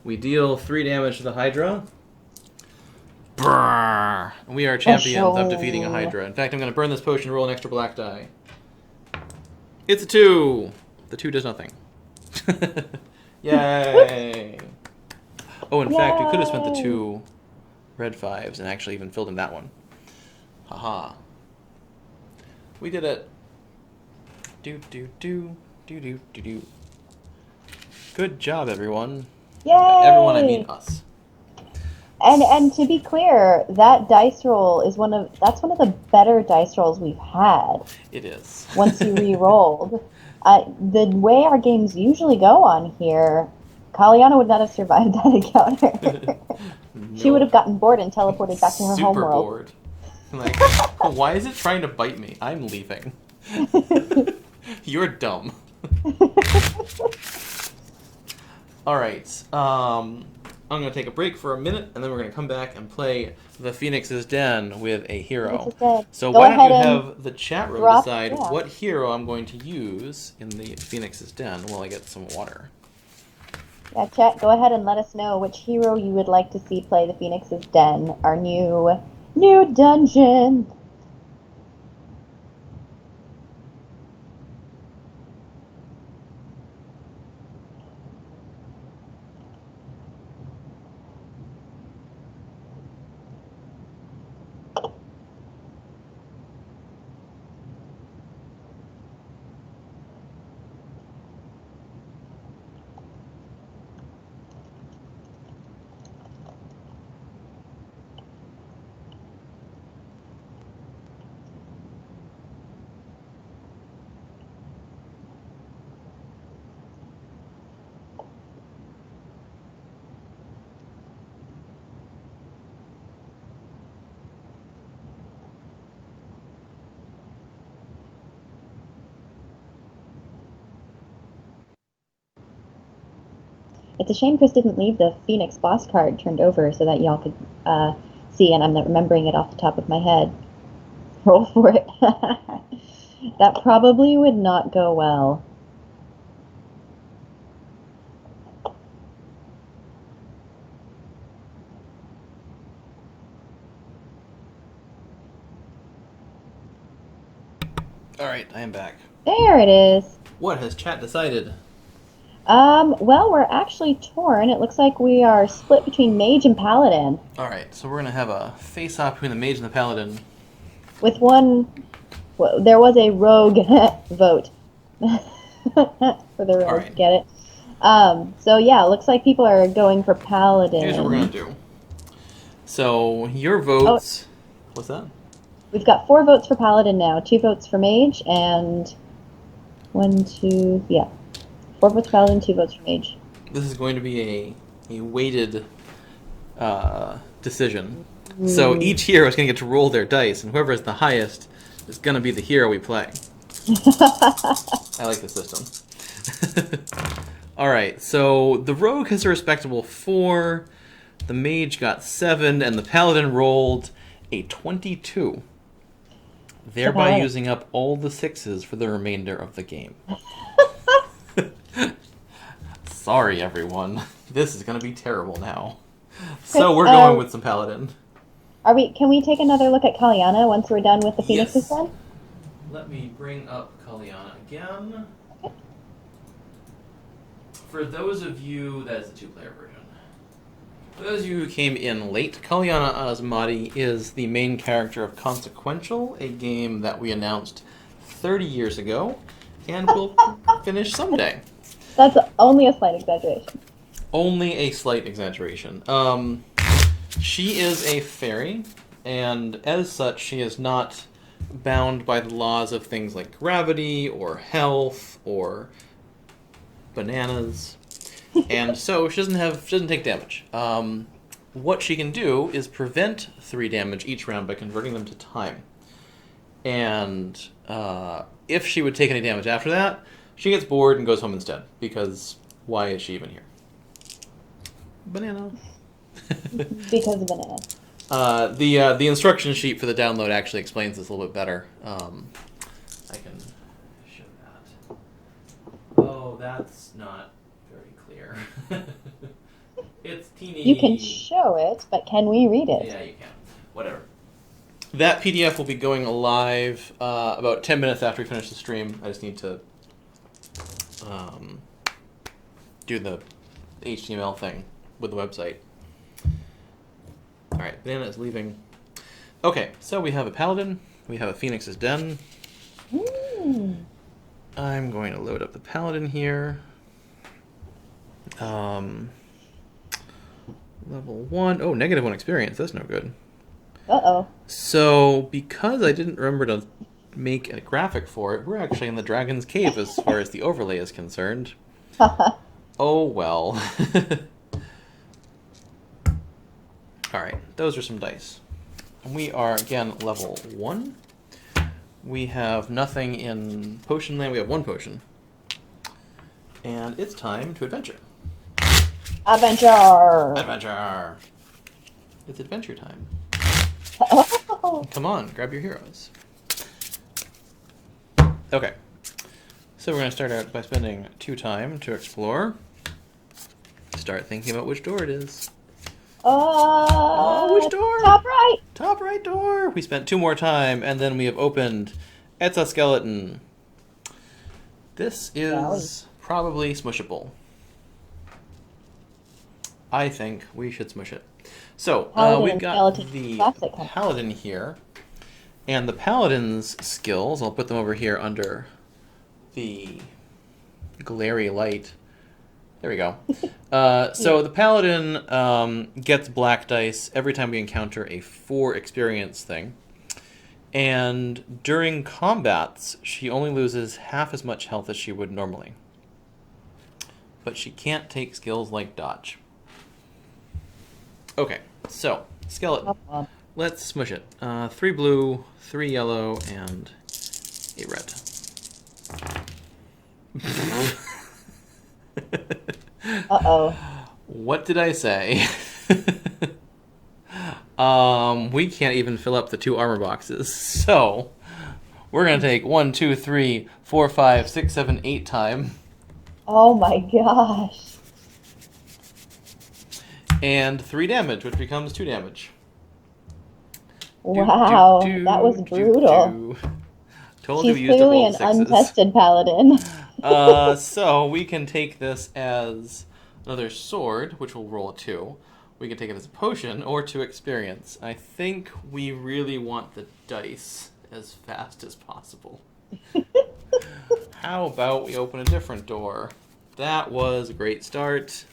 We deal 3 damage to the Hydra. Brrr. We are champions of defeating a Hydra. In fact, I'm going to burn this potion and roll an extra black die. It's a 2. The 2 does nothing. Yay. Oh, in fact, we could have spent the 2 red 5s and actually even filled in that one. Haha. We did it. Do. Good job, everyone.
Yay!
By everyone, I mean us.
And to be clear, that dice roll is one of the better dice rolls we've had.
It is.
Once you re-rolled. The way our games usually go on here, Kiana would not have survived that encounter.
No.
She would have gotten bored and teleported back to her
Super
homeworld.
bored. Like, why is it trying to bite me? I'm leaving. You're dumb. All right. I'm going to take a break for a minute, and then we're going to come back and play the Phoenix's Den with a hero. So
Go
why don't you
ahead and
have the chat room
drop-
decide
yeah.
what hero I'm going to use in the Phoenix's Den while I get some water.
Yeah, chat, go ahead and let us know which hero you would like to see play the Phoenix's Den, our new dungeon. It's a shame Chris didn't leave the Phoenix boss card turned over so that y'all could see, and I'm not remembering it off the top of my head. Roll for it. That probably would not go well.
All right, I am back.
There it is.
What has chat decided?
Well, we're actually torn. It looks like we are split between Mage and Paladin.
All right, so we're going to have a face-off between the Mage and the Paladin.
With one... Well, there was a rogue vote. For the rogue,
right.
Get it? So yeah, it looks like people are going for Paladin.
Here's what we're going to do. So your votes... What's that?
We've got 4 votes for Paladin now, 2 votes for Mage, and 4 votes for Paladin, 2 votes for Mage.
This is going to be a weighted decision. So each hero is going to get to roll their dice, and whoever is the highest is going to be the hero we play. I like the system. All right, so the rogue has a respectable 4, the mage got 7, and the paladin rolled a 22. Thereby using up all the 6s for the remainder of the game. Sorry, everyone. This is going to be terrible now. So we're going with some paladin.
Can we take another look at Kiana once we're done with the Phoenix's Den?
Let me bring up Kiana again. Okay. For those of you, that is the 2-player version. For those of you who came in late, Kiana Asmadi is the main character of Consequential, a game that we announced 30 years ago, and will finish someday.
That's only a slight exaggeration.
Only a slight exaggeration. She is a fairy, and as such, she is not bound by the laws of things like gravity, or health, or bananas. And so she doesn't take damage. What she can do is prevent 3 damage each round by converting them to time. And if she would take any damage after that, she gets bored and goes home instead. Because why is she even here? Banana.
Because of banana.
The instruction sheet for the download actually explains this a little bit better. I can show that. Oh, that's not clear. It's teeny.
You can show it, but can we read it?
Yeah, you can. Whatever. That PDF will be going live about 10 minutes after we finish the stream. I just need to do the HTML thing with the website. All right, Banana is leaving. Okay, so we have a Paladin. We have a Phoenix's Den. I'm going to load up the Paladin here. Level 1. Oh, -1 experience. That's no good.
Uh-oh.
So, because I didn't remember to make a graphic for it, we're actually in the Dragon's Cave as far as the overlay is concerned. Oh, well. Alright, those are some dice. And we are, again, level 1. We have nothing in Potion Land. We have 1 potion. And it's time to adventure.
Adventure!
Adventure! It's adventure time.
Oh.
Come on, grab your heroes. Okay. So we're going to start out by spending 2 time to explore. Start thinking about which door it is. Which door?
Top right!
Top right door! We spent 2 more time, and then we have opened Skeleton. This is probably smushable. I think we should smush it. So, we've got the Paladin here. And the Paladin's skills, I'll put them over here under the glary light. There we go. So the Paladin gets black dice every time we encounter a 4 experience thing. And during combats, she only loses half as much health as she would normally. But she can't take skills like dodge. Okay, so, skeleton. Let's smush it. 3 blue, 3 yellow, and a red.
Uh-oh.
What did I say? We can't even fill up the 2 armor boxes. So, we're going to take 1, 2, 3, 4, 5, 6, 7, 8 time.
Oh my gosh.
And 3 damage, which becomes 2 damage.
Wow, that was brutal.
Told you
She's
we used
clearly
to
an
roll 6s.
untested paladin.
So we can take this as another sword, which will roll a 2. We can take it as a potion or 2 experience. I think we really want the dice as fast as possible. How about we open a different door? That was a great start.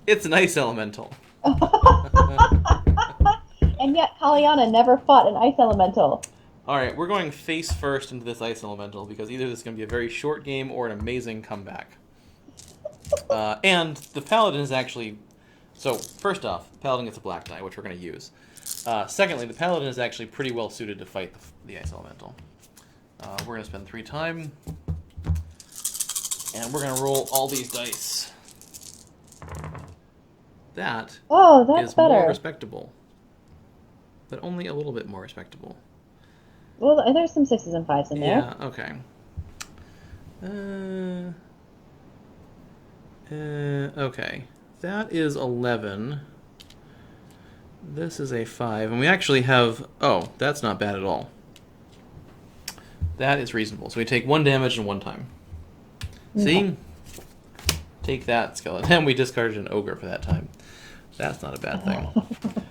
It's an ice elemental.
And yet Kiana never fought an ice elemental.
Alright, we're going face first into this ice elemental because either this is going to be a very short game or an amazing comeback. And the Paladin is actually... So, first off, the Paladin gets a black die, which we're going to use. Secondly, the Paladin is actually pretty well suited to fight the ice elemental. We're going to spend 3 time. And we're going to roll all these dice. That is
better.
more respectable. But only a little bit more respectable.
Well, there's some 6s and 5s in there.
Yeah, okay. Okay. That is 11. This is a 5. And we actually have... Oh, that's not bad at all. That is reasonable. So we take 1 damage and 1 time. See? Take that, skeleton. And we discarded an ogre for that time. That's not a bad thing.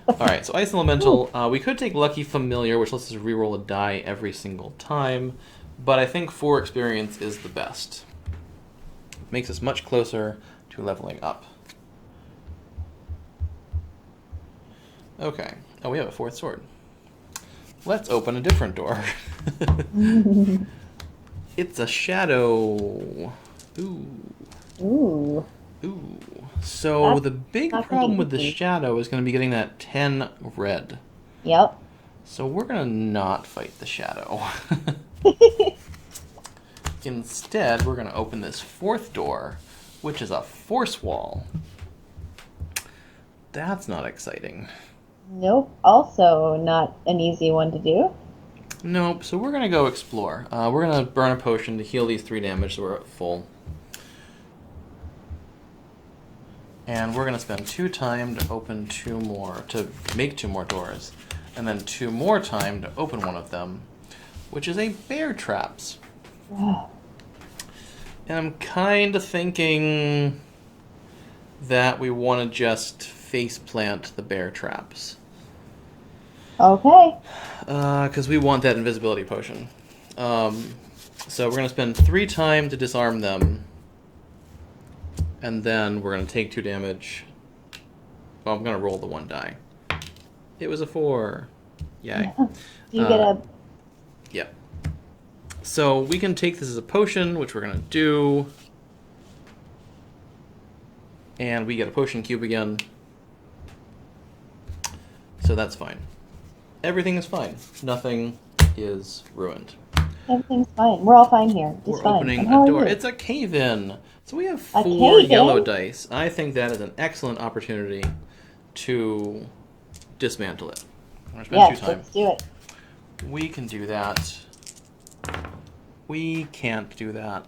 Alright, so Ice Elemental. We could take Lucky Familiar, which lets us reroll a die every single time. But I think 4 experience is the best. Makes us much closer to leveling up. Okay. Oh, we have a 4th sword. Let's open a different door. It's a shadow. Ooh.
Ooh.
Ooh. So the big problem with the shadow is going to be getting that 10 red.
Yep.
So we're going to not fight the shadow. Instead, we're going to open this 4th door, which is a force wall. That's not exciting.
Nope. Also not an easy one to do.
Nope. So we're going to go explore. We're going to burn a potion to heal these 3 damage so we're at full. And we're going to spend 2 time to open 2 more, to make 2 more doors. And then 2 more time to open one of them, which is a bear traps. And I'm kind of thinking that we want to just face plant the bear traps.
Okay.
Because we want that invisibility potion. So we're going to spend 3 time to disarm them. And then we're going to take 2 damage. Well, I'm going to roll the 1 die. It was a 4. Yay.
You get a...
Yep. So we can take this as a potion, which we're going to do. And we get a potion cube again. So that's fine. Everything is fine. Nothing is ruined.
Everything's fine. We're all fine here. Just
We're
fine.
opening
And
a
how are
door.
you?
It's a cave-in. So we have
A
4 yellow
cave-in?
dice. I think that is an excellent opportunity to dismantle it. I'm going to spend 2
Yes,
time.
let's do it.
We can do that. We can't do that.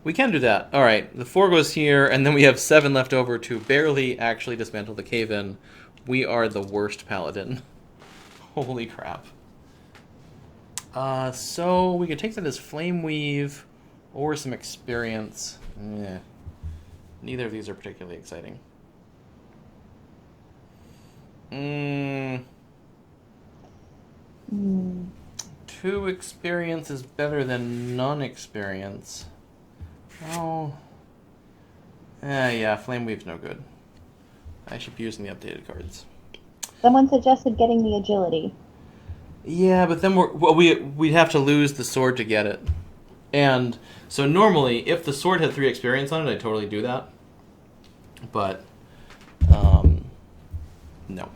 We can do that. All right, the 4 goes here, and then we have 7 left over to barely actually dismantle the cave-in. We are the worst paladin. Holy crap. So we could take that as Flame Weave or some experience. Neither of these are particularly exciting. 2 experience is better than none experience. Oh. Yeah, Flame Weave's no good. I should be using the updated cards.
Someone suggested getting the agility.
Yeah, but then we'd have to lose the sword to get it. And so normally, if the sword had 3 experience on it, I'd totally do that. But, no.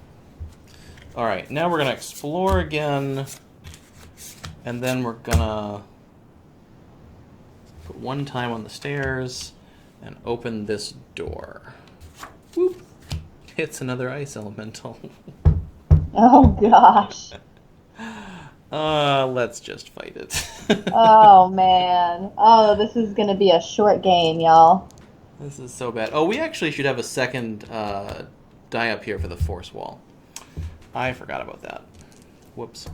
Alright, now we're going to explore again. And then we're going to put 1 time on the stairs and open this door. Whoop. It's another ice elemental.
Oh, gosh.
Let's just fight it.
Oh, man. Oh, this is going to be a short game, y'all.
This is so bad. Oh, we actually should have a second die up here for the force wall. I forgot about that. Whoops.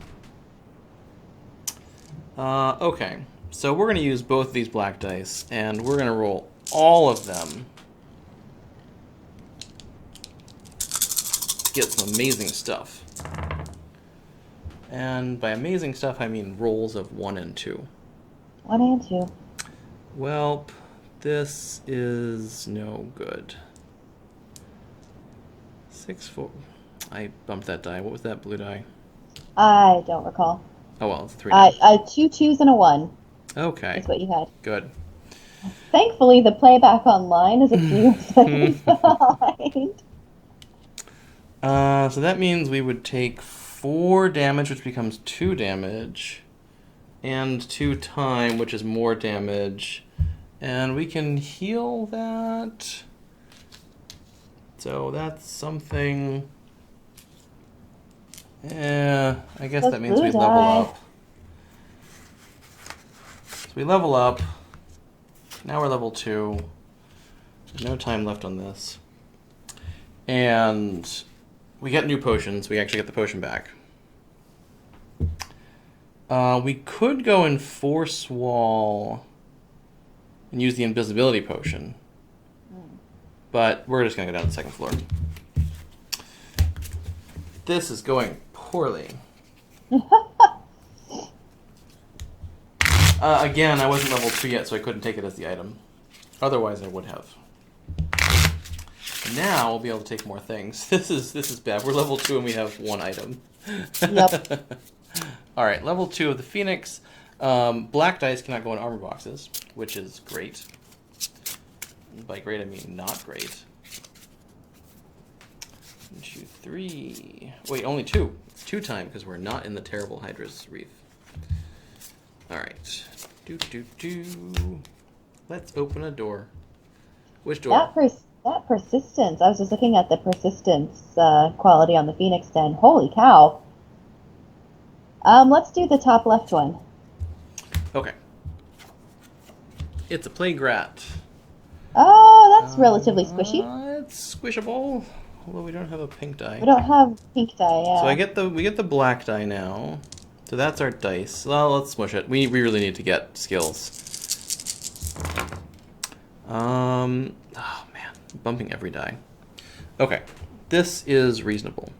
Okay, so we're going to use both of these black dice, and we're going to roll all of them. Get some amazing stuff. And by amazing stuff, I mean rolls of 1 and 2.
1 and 2.
Well, this is no good. 6, 4. I bumped that die. What was that blue die?
I don't recall.
Oh, well, it's 3 now.
2 2s and a 1.
Okay.
That's what you had.
Good.
Thankfully, the playback online is a few seconds behind.
So that means we would take 4 damage, which becomes 2 damage, and 2 time, which is more damage, and we can heal that. So that's something. Yeah, I guess that means we level up. So we level up. Now we're level 2. There's no time left on this. And we get new potions. We actually get the potion back. We could go and force wall and use the invisibility potion. But we're just going to go down to the 2nd floor. This is going poorly. Again, I wasn't level 2 yet, so I couldn't take it as the item. Otherwise, I would have. Now we'll be able to take more things. This is bad. We're level 2 and we have 1 item.
Yep.
All right, level 2 of the Phoenix. Black dice cannot go in armor boxes, which is great. By great, I mean not great. 1, 2, 3. Wait, only 2. It's 2 time because we're not in the terrible Hydra's Reef. All right. Let's open a door. Which door?
That persistence. I was just looking at the persistence quality on the Phoenix Den. Holy cow. Let's do the top left one.
Okay. It's a plague rat.
Oh, that's relatively squishy.
It's squishable, although we don't have a pink die.
We don't have pink die, yeah.
So we get the black die now. So that's our dice. Well, let's smush it. We really need to get skills. Oh man, bumping every die. Okay, this is reasonable.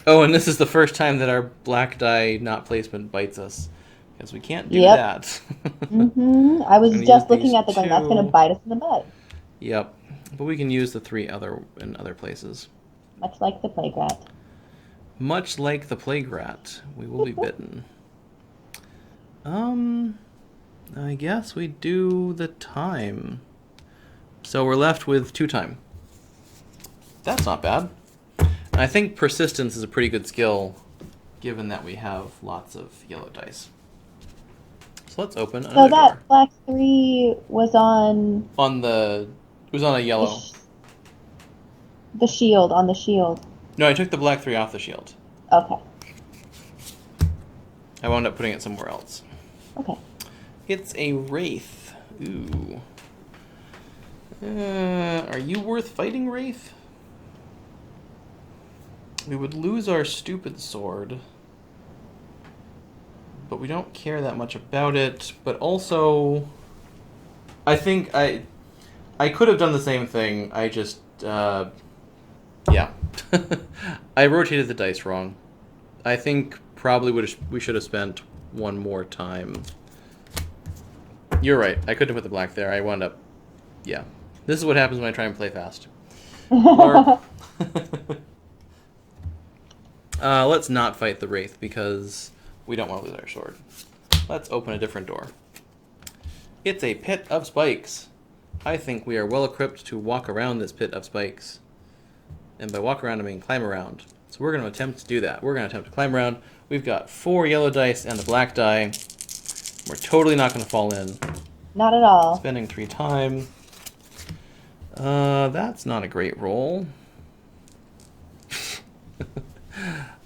Oh, and this is the first time that our black die not placement bites us. Because we can't do that.
Mm-hmm. I was just looking at the gun. That's going to bite us in the butt.
Yep. But we can use the 3 in other places.
Much like the plague rat.
Much like the plague rat, we will be bitten. I guess we do the time. So we're left with 2 time. That's not bad. And I think persistence is a pretty good skill given that we have lots of yellow dice. So let's open
So
another
that
door.
black 3 was on
It was on a yellow.
the shield, on the shield.
No, I took the black 3 off the shield.
Okay.
I wound up putting it somewhere else.
Okay.
It's a wraith. Ooh. Are you worth fighting, wraith? We would lose our stupid sword, but we don't care that much about it. But also, I think I could have done the same thing. I just, yeah. I rotated the dice wrong. I think probably we should have spent one more time. You're right. I couldn't have put the black there. I wound up, yeah. This is what happens when I try and play fast. Let's not fight the wraith because we don't want to lose our sword. Let's open a different door. It's a pit of spikes. I think we are well equipped to walk around this pit of spikes. And by walk around, I mean climb around. So we're going to attempt to do that. We're going to attempt to climb around. We've got 4 yellow dice and a black die. We're totally not going to fall in.
Not at all.
Spending 3 time. That's not a great roll.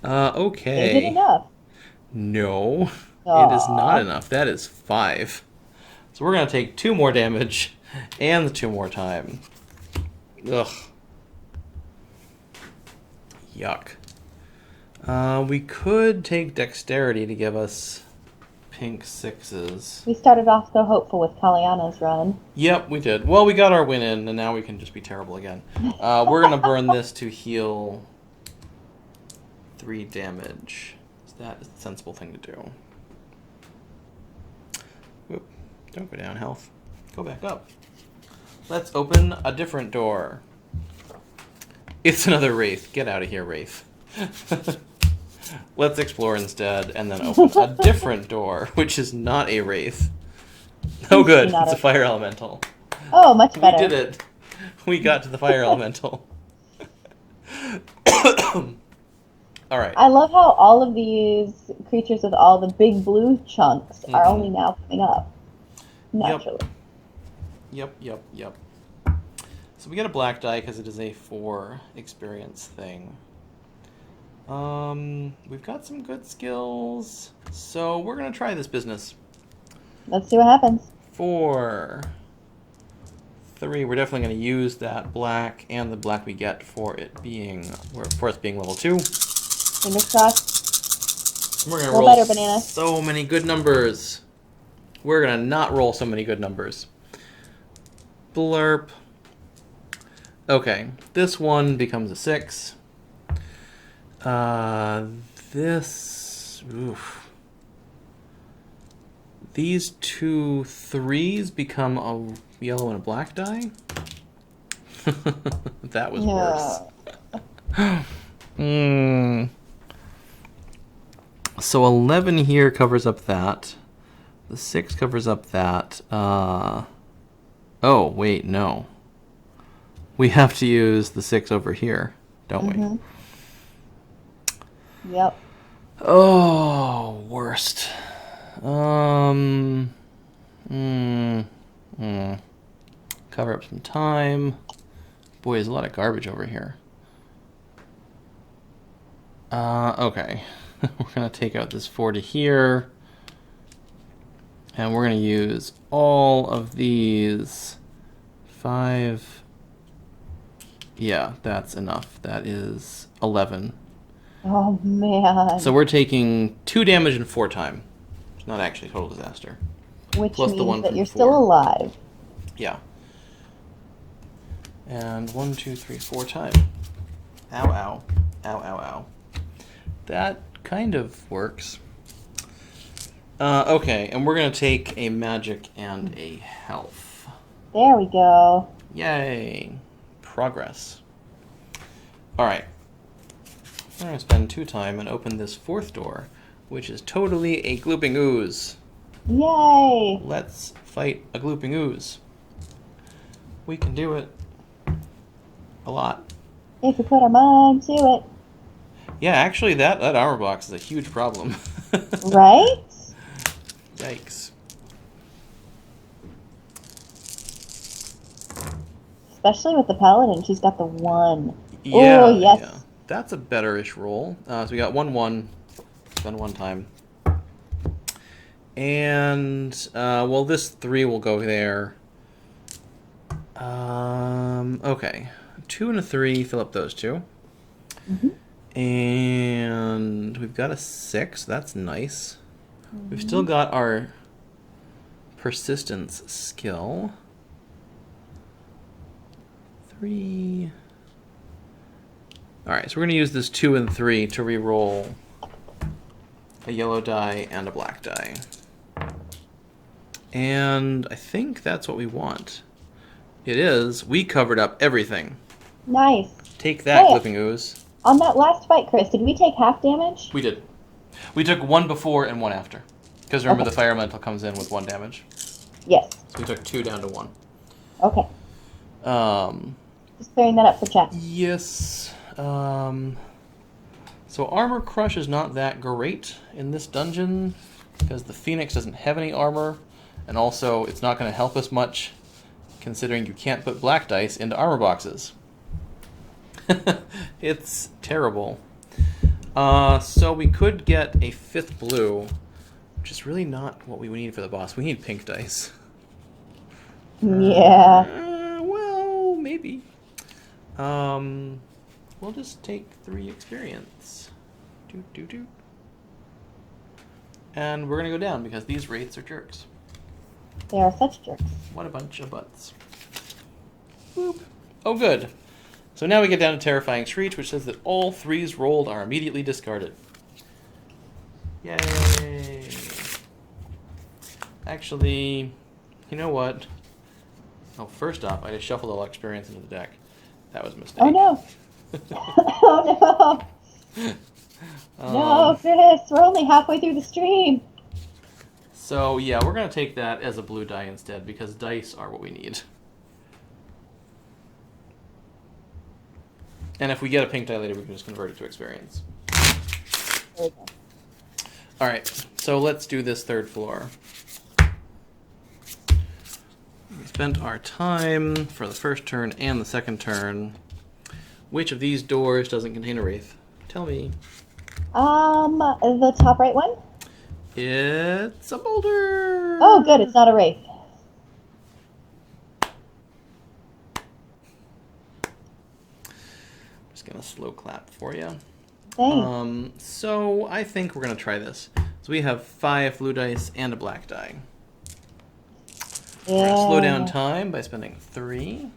Okay.
Is it enough?
No,
Aww.
It is not enough. That is 5. So we're going to take 2 more damage and 2 more time. Ugh. Yuck. We could take dexterity to give us pink 6s.
We started off so hopeful with Kiana's run.
Yep, we did. Well, we got our win in, and now we can just be terrible again. We're going to burn this to heal 3 damage. That is the sensible thing to do. Whoop. Don't go down, health. Go back up. Let's open a different door. It's another wraith. Get out of here, wraith. Let's explore instead, and then open a different door, which is not a wraith. Oh good, it's a fire elemental.
Oh, much better.
We did it. We got to the fire elemental. Alright.
I love how all of these creatures with all the big blue chunks are only now coming up. Naturally.
Yep. So we get a black die because it is a 4 experience thing. We've got some good skills, so we're gonna try this business.
Let's see what happens.
4, 3. We're definitely gonna use that black and the black we get for us being level 2.
Fingers crossed.
We're gonna
roll
roll
better, banana.
So many good numbers. We're gonna not roll so many good numbers. Blurp. Okay, this one becomes a 6. These 2 3s become a yellow and a black die. That was worse. So 11 here covers up that. The 6 covers up that. Oh, wait, no. We have to use the 6 over here, don't we?
Yep.
Oh, worst. Cover up some time. Boy, there's a lot of garbage over here. Okay. We're going to take out this 4 to here. And we're going to use all of these. 5. Yeah, that's enough. That is 11.
Oh, man.
So we're taking 2 damage and 4 time. It's not actually a total disaster.
Which
Plus
means
the 1
that
from
you're
4.
still alive.
Yeah. And 1, 2, 3, 4 time. Ow, ow. Ow, ow, ow. That kind of works. Okay, and we're going to take a magic and a health.
There we go.
Yay. Progress. Alright. We're going to spend 2 time and open this 4th door, which is totally a glooping ooze.
Yay!
Let's fight a glooping ooze. We can do it. A lot.
If we put our mind to it.
Yeah, actually, that armor box is a huge problem.
Right?
Yikes.
Especially with the Paladin, she's got the 1. Oh,
Yeah,
yes.
yeah. That's a better-ish roll. So we got 1-1. Spend 1 time. And, well, this 3 will go there. Okay. 2 and a 3, fill up those 2. And we've got a 6. That's nice. We've still got our persistence skill. 3. Alright, so we're going to use this 2 and 3 to re-roll a yellow die and a black die. And I think that's what we want. It is. We covered up everything.
Nice.
Take that,
Hey,
Whipping Ooze.
on that last fight, Chris, did we take half damage?
We did. We took 1 before and 1 after. Because remember,
Okay.
the Fire Elemental comes in with 1 damage.
Yes.
So we took 2 down to 1.
Okay. Just clearing that up for chat.
Yes. So Armor Crush is not that great in this dungeon because the Phoenix doesn't have any armor, and also it's not going to help us much considering you can't put black dice into armor boxes. It's terrible. So we could get a 5th blue, which is really not what we need for the boss. We need pink dice.
Yeah.
Well, maybe. We'll just take 3 experience. And we're going to go down because these wraiths are jerks.
They are such jerks.
What a bunch of butts. Boop. Oh, good. So now we get down to Terrifying Screech, which says that all 3s rolled are immediately discarded. Yay! Actually, you know what? Oh, first off, I just shuffled all experience into the deck. That was a mistake.
Oh no! Oh no! No, Chris, we're only halfway through the stream.
So yeah, we're going to take that as a blue die instead because dice are what we need. And if we get a pink die later, we can just convert it to experience.
There we go.
Alright, so let's do this 3rd floor. We spent our time for the first turn and the second turn. Which of these doors doesn't contain a wraith? Tell me.
The top right one?
It's a boulder!
Oh, good, it's not a wraith.
Just gonna slow clap for you.
Thanks.
So I think we're gonna try this. So we have 5 blue dice and a black die. We're gonna slow down time by spending 3.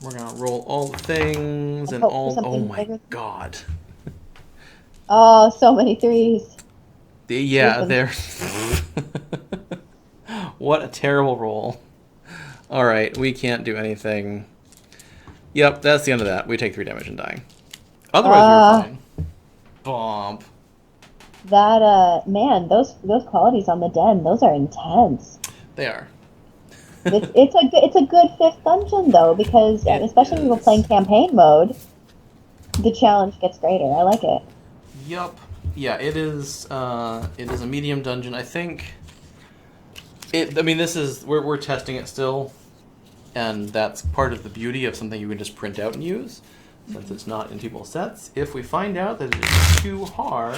We're gonna roll all the things and all. Oh my god!
Oh, so many 3s.
Yeah, they're. What a terrible roll! All right, we can't do anything. Yep, that's the end of that. We take 3 damage and die. Otherwise, we're fine. Bomb.
That man, those qualities on the den, those are intense.
They are.
It's a good 5th dungeon though, because especially when we're playing campaign mode, the challenge gets greater. I like it.
Yup. Yeah, it is. It is a medium dungeon. I think. I mean, this is we're testing it still, and that's part of the beauty of something you can just print out and use, since it's not in people's sets. If we find out that it is too hard,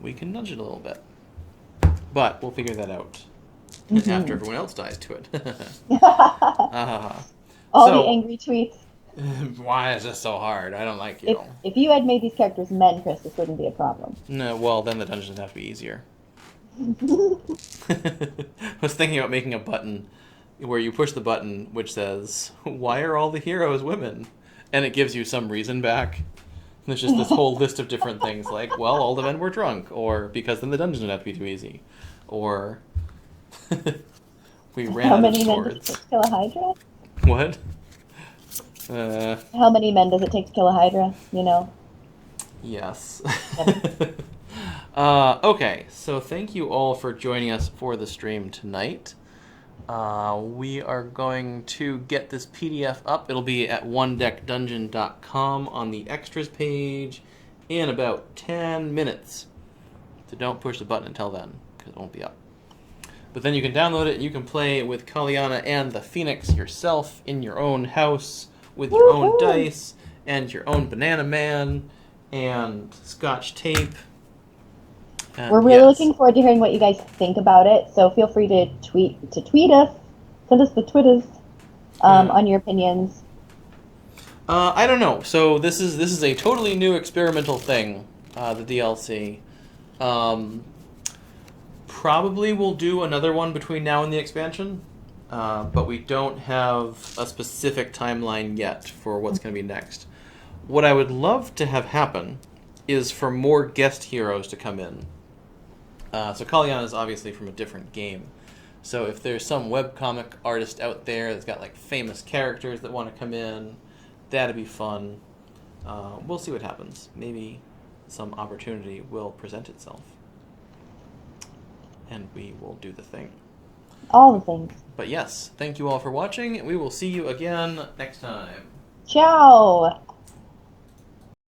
we can nudge it a little bit. But we'll figure that out after everyone else dies to it.
All the angry tweets.
Why is this so hard? I don't like you.
If you had made these characters men, Chris, this wouldn't be a problem.
No, well, then the dungeons have to be easier. I was thinking about making a button where you push the button which says, "Why are all the heroes women?" And it gives you some reason back. And there's just this whole list of different things like, well, all the men were drunk, or because then the dungeon would have to be too easy, or we ran out of swords. How many men does it take
to kill a Hydra?
What?
How many men does it take to kill a Hydra? You know?
Yes. Okay, so thank you all for joining us for the stream tonight. We are going to get this PDF up. It'll be at onedeckdungeon.com on the extras page in about 10 minutes. So don't push the button until then, because it won't be up. But then you can download it, and you can play with Kiana and the Phoenix yourself in your own house with your own dice and your own banana man and scotch tape. And
we're really looking forward to hearing what you guys think about it. So feel free to tweet us, send us the Twitters on your opinions.
I don't know. So this is a totally new experimental thing, the DLC. Probably we'll do another one between now and the expansion, but we don't have a specific timeline yet for what's going to be next. What I would love to have happen is for more guest heroes to come in. So Kalyana is obviously from a different game. So if there's some webcomic artist out there that's got like famous characters that want to come in, that'd be fun. We'll see what happens. Maybe some opportunity will present itself. And we will do the thing.
All the things.
But yes, thank you all for watching. We will see you again next time.
Ciao!